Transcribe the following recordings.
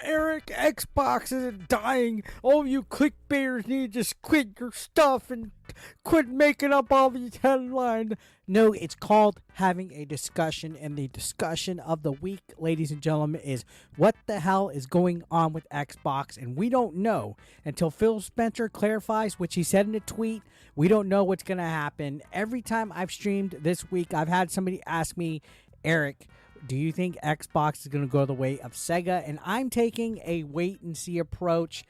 Eric, Xbox isn't dying. All you clickbaiters need to just quit your stuff and quit making up all these headlines. No, it's called having a discussion, and the discussion of the week, ladies and gentlemen, is what the hell is going on with Xbox, and we don't know until Phil Spencer clarifies, which he said in a tweet. We don't know what's going to happen. Every time I've streamed this week, I've had somebody ask me, Eric, do you think Xbox is going to go the way of Sega? And I'm taking a wait-and-see approach.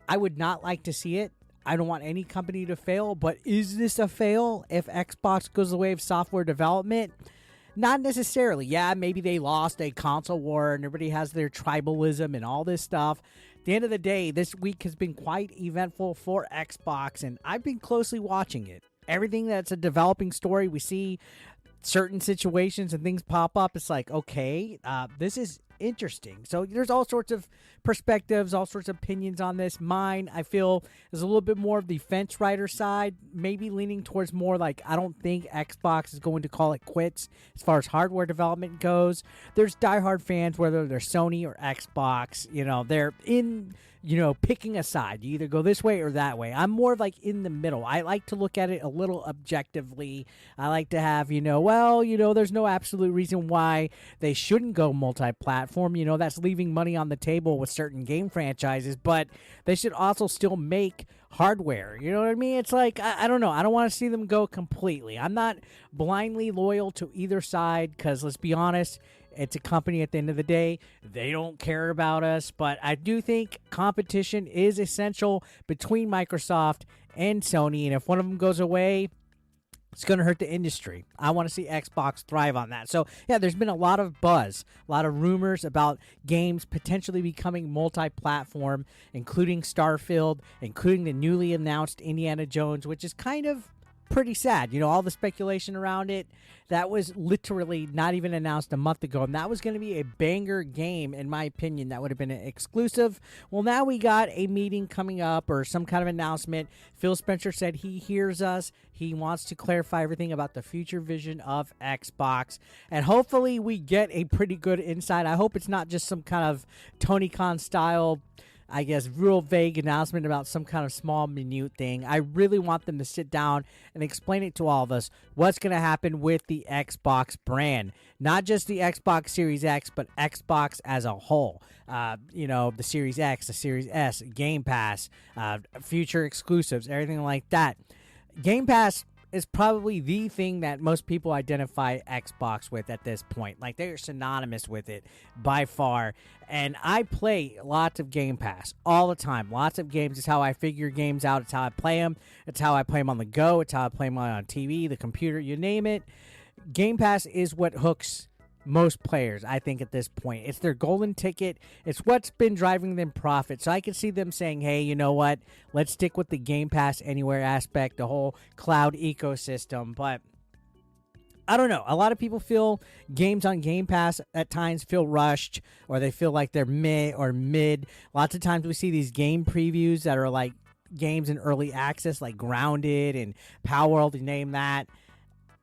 I would not like to see it. I don't want any company to fail, but is this a fail if Xbox goes the way of software development? Not necessarily. Yeah, maybe they lost a console war and everybody has their tribalism and all this stuff. At the end of the day, this week has been quite eventful for Xbox, and I've been closely watching it. Everything that's a developing story, we see certain situations and things pop up. It's like, okay, this is interesting. So there's all sorts of perspectives, all sorts of opinions on this. Mine, I feel, is a little bit more of the fence rider side, maybe leaning towards more like, I don't think Xbox is going to call it quits as far as hardware development goes. There's diehard fans, whether they're Sony or Xbox, they're in, picking a side. You either go this way or that way. I'm more like in the middle. I like to look at it a little objectively. I like to have, there's no absolute reason why they shouldn't go multi-platform. That's leaving money on the table with certain game franchises, but they should also still make hardware. You know what I mean? It's like, I don't know. I don't want to see them go completely. I'm not blindly loyal to either side because, let's be honest, it's a company at the end of the day. They don't care about us, but I do think competition is essential between Microsoft and Sony, and if one of them goes away, it's going to hurt the industry. I want to see Xbox thrive on that. So, yeah, there's been a lot of buzz, a lot of rumors about games potentially becoming multi-platform, including Starfield, including the newly announced Indiana Jones, which is kind of pretty sad. All the speculation around it, that was literally not even announced a month ago, and that was going to be a banger game, in my opinion. That would have been an exclusive. Well, now we got a meeting coming up or some kind of announcement. Phil Spencer said he hears us. He wants to clarify everything about the future vision of Xbox, and hopefully we get a pretty good insight. I hope it's not just some kind of Tony Khan style, I guess, real vague announcement about some kind of small, minute thing. I really want them to sit down and explain it to all of us what's going to happen with the Xbox brand. Not just the Xbox Series X, but Xbox as a whole. The Series X, the Series S, Game Pass, future exclusives, everything like that. Game Pass is probably the thing that most people identify Xbox with at this point. Like, they're synonymous with it by far. And I play lots of Game Pass all the time. Lots of games. It's how I figure games out. It's how I play them. It's how I play them on the go. It's how I play them on TV, the computer, you name it. Game Pass is what hooks most players, I think, at this point. It's their golden ticket. It's what's been driving them profit. So I can see them saying, hey, you know what? Let's stick with the Game Pass Anywhere aspect, the whole cloud ecosystem. But I don't know. A lot of people feel games on Game Pass at times feel rushed, or they feel like they're meh or mid. Lots of times we see these game previews that are like games in early access, like Grounded and Power World, you name that.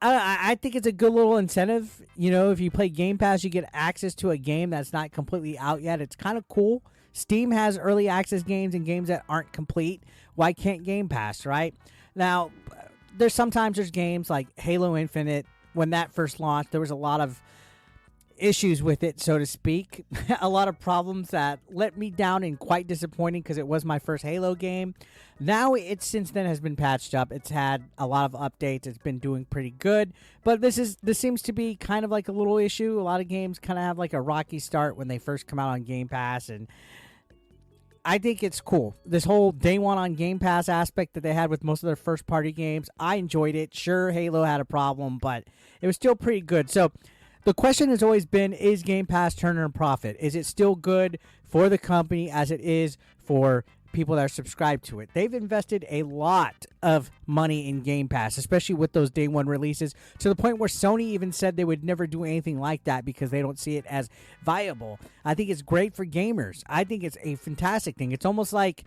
I think it's a good little incentive. If you play Game Pass, you get access to a game that's not completely out yet. It's kind of cool. Steam has early access games and games that aren't complete. Why can't Game Pass, right? Now, there's games like Halo Infinite. When that first launched, there was a lot of issues with it, so to speak. A lot of problems that let me down and quite disappointing because it was my first Halo game. Now it since then has been patched up. It's had a lot of updates. It's been doing pretty good, but this seems to be kind of like a little issue. A lot of games kind of have like a rocky start when they first come out on Game Pass, and I think it's cool. This whole day one on Game Pass aspect that they had with most of their first party games, I enjoyed it. Sure, Halo had a problem, but it was still pretty good. So the question has always been, is Game Pass turning a profit? Is it still good for the company as it is for people that are subscribed to it? They've invested a lot of money in Game Pass, especially with those day one releases, to the point where Sony even said they would never do anything like that because they don't see it as viable. I think it's great for gamers. I think it's a fantastic thing. It's almost like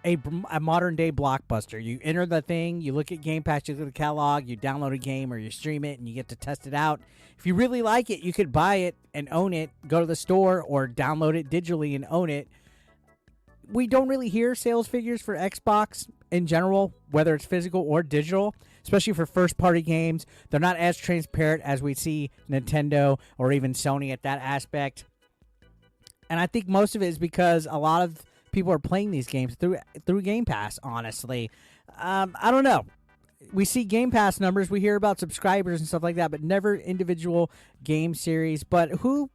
a modern day blockbuster. You enter the thing, you look at Game Pass, you look at the catalog, you download a game or you stream it and you get to test it out. If you really like it, you could buy it and own it, go to the store or download it digitally and own it. We don't really hear sales figures for Xbox in general, whether it's physical or digital, especially for first party games. They're not as transparent as we see Nintendo or even Sony at that aspect. And I think most of it is because a lot of people are playing these games through Game Pass, honestly. I don't know. We see Game Pass numbers. We hear about subscribers and stuff like that, but never individual game series. But who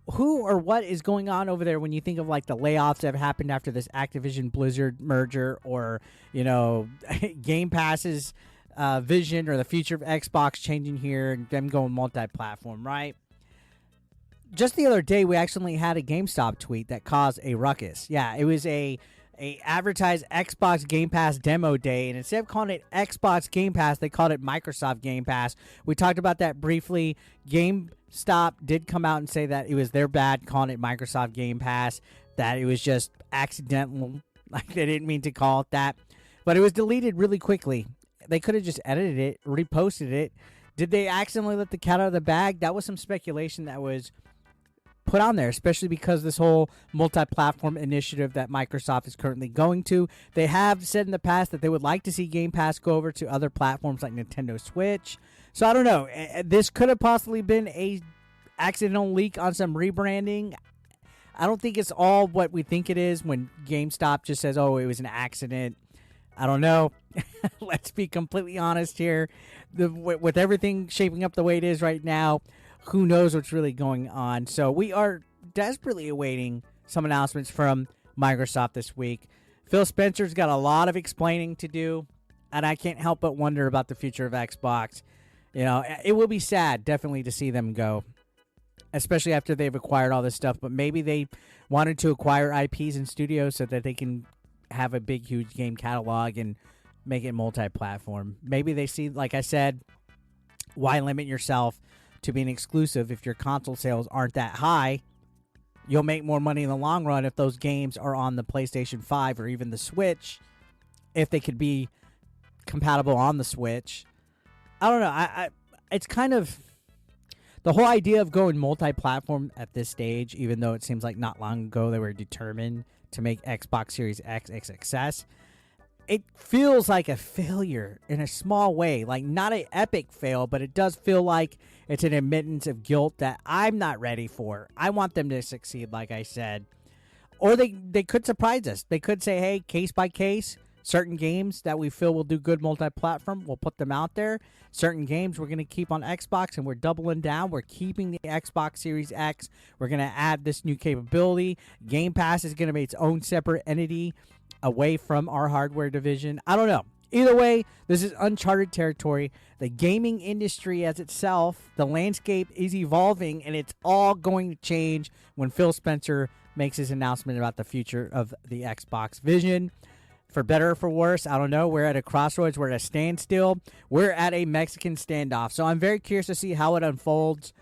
or what is going on over there when you think of like the layoffs that have happened after this Activision Blizzard merger, or, you know, Game Pass's vision or the future of Xbox changing here and them going multi-platform, right? Just the other day, we actually had a GameStop tweet that caused a ruckus. Yeah, it was a advertised Xbox Game Pass demo day, and instead of calling it Xbox Game Pass, they called it Microsoft Game Pass. We talked about that briefly. GameStop did come out and say that it was their bad calling it Microsoft Game Pass, that it was just accidental, like they didn't mean to call it that. But it was deleted really quickly. They could have just edited it, reposted it. Did they accidentally let the cat out of the bag? That was some speculation that was put on there, especially because this whole multi-platform initiative that Microsoft is currently going to. They have said in the past that they would like to see Game Pass go over to other platforms like Nintendo Switch. So I don't know. This could have possibly been a accidental leak on some rebranding. I don't think it's all what we think it is when GameStop just says, oh, it was an accident. I don't know. Let's be completely honest here. With everything shaping up the way it is right now, who knows what's really going on. So we are desperately awaiting some announcements from Microsoft this week. Phil Spencer's got a lot of explaining to do, and I can't help but wonder about the future of Xbox. You know, it will be sad, definitely, to see them go, especially after they've acquired all this stuff. But maybe they wanted to acquire IPs and studios so that they can have a big, huge game catalog and make it multi-platform. Maybe they see, like I said, why limit yourself to being exclusive if your console sales aren't that high? You'll make more money in the long run if those games are on the PlayStation 5 or even the Switch, if they could be compatible on the Switch. I don't know. It's kind of the whole idea of going multi-platform at this stage, even though it seems like not long ago they were determined to make Xbox Series X a success. It feels like a failure in a small way, like not an epic fail, but it does feel like it's an admittance of guilt that I'm not ready for. I want them to succeed, like I said. Or they could surprise us. They could say, hey, case by case, certain games that we feel will do good multi-platform, we'll put them out there. Certain games we're going to keep on Xbox, and we're doubling down. We're keeping the Xbox Series X. We're going to add this new capability. Game Pass is going to be its own separate entity away from our hardware division. I don't know. Either way, this is uncharted territory. The gaming industry as itself, the landscape is evolving, and it's all going to change when Phil Spencer makes his announcement about the future of the Xbox vision. For better or for worse, I don't know. We're at a crossroads. We're at a standstill. We're at a Mexican standoff. So I'm very curious to see how it unfolds.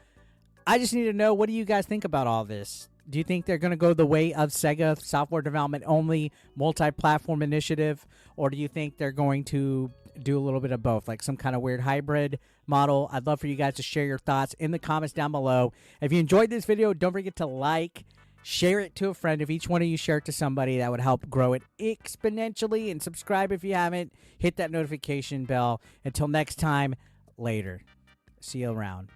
I just need to know, what do you guys think about all this? Do you think they're going to go the way of Sega, software development only, multi-platform initiative? Or do you think they're going to do a little bit of both, like some kind of weird hybrid model? I'd love for you guys to share your thoughts in the comments down below. If you enjoyed this video, don't forget to like, share it to a friend. If each one of you share it to somebody, that would help grow it exponentially. And subscribe if you haven't. Hit that notification bell. Until next time, later. See you around.